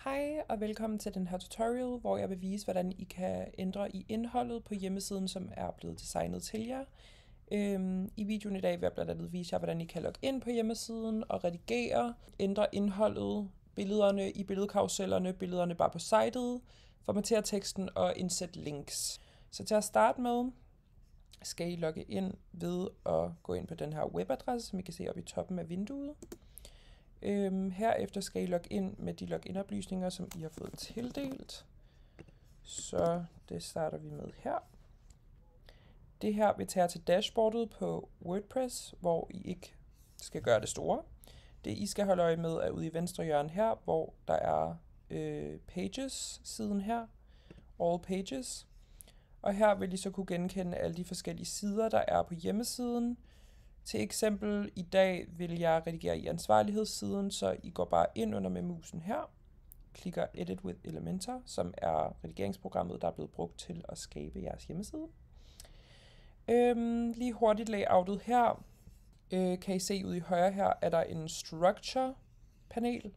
Hej og velkommen til den her tutorial, hvor jeg vil vise, hvordan I kan ændre i indholdet på hjemmesiden, som er blevet designet til jer. I videoen i dag vil jeg blandt andet vise jer, hvordan I kan logge ind på hjemmesiden og redigere, ændre indholdet, billederne i billedkarusellerne, billederne bare på sitet, formatere teksten og indsætte links. Så til at starte med, skal I logge ind ved at gå ind på den her webadresse, som I kan se oppe i toppen af vinduet. Herefter skal I logge ind med de login-oplysninger, som I har fået tildelt. Så det starter vi med her. Det her vil tage jer til dashboardet på WordPress, hvor I ikke skal gøre det store. Det I skal holde øje med er ude i venstre hjørne her, hvor der er Pages-siden her, All Pages. Og her vil I så kunne genkende alle de forskellige sider, der er på hjemmesiden. Til eksempel i dag vil jeg redigere i ansvarlighedssiden, så I går bare ind under med musen her, klikker Edit with Elementor, som er redigeringsprogrammet, der er blevet brugt til at skabe jeres hjemmeside. Lige hurtigt layoutet her, kan I se ude i højre her, er der en Structure panel.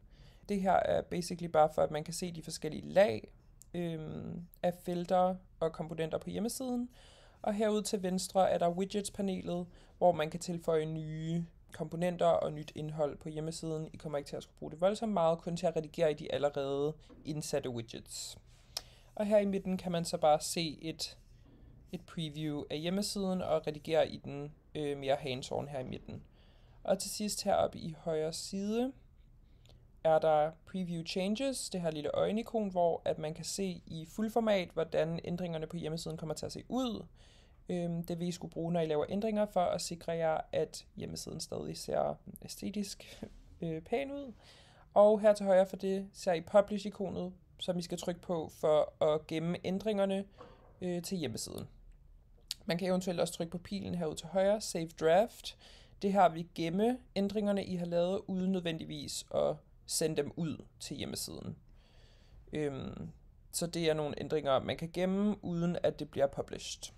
Det her er basically bare for, at man kan se de forskellige lag af felter og komponenter på hjemmesiden. Og herude til venstre er der Widgets-panelet, hvor man kan tilføje nye komponenter og nyt indhold på hjemmesiden. I kommer ikke til at skulle bruge det voldsomt meget, kun til at redigere i de allerede indsatte widgets. Og her i midten kan man så bare se et preview af hjemmesiden og redigere i den mere hands-on her i midten. Og til sidst heroppe i højre side er der Preview Changes, det her lille øjenikon, hvor at man kan se i fuldformat, hvordan ændringerne på hjemmesiden kommer til at se ud. Det vil I skulle bruge, når I laver ændringer, for at sikre jer, at hjemmesiden stadig ser æstetisk pæn ud. Og her til højre for det ser I Publish-ikonet, som I skal trykke på for at gemme ændringerne til hjemmesiden. Man kan eventuelt også trykke på pilen herude til højre, Save Draft. Det her vil gemme ændringerne, I har lavet, uden nødvendigvis at sende dem ud til hjemmesiden. Så det er nogle ændringer, man kan gemme, uden at det bliver published.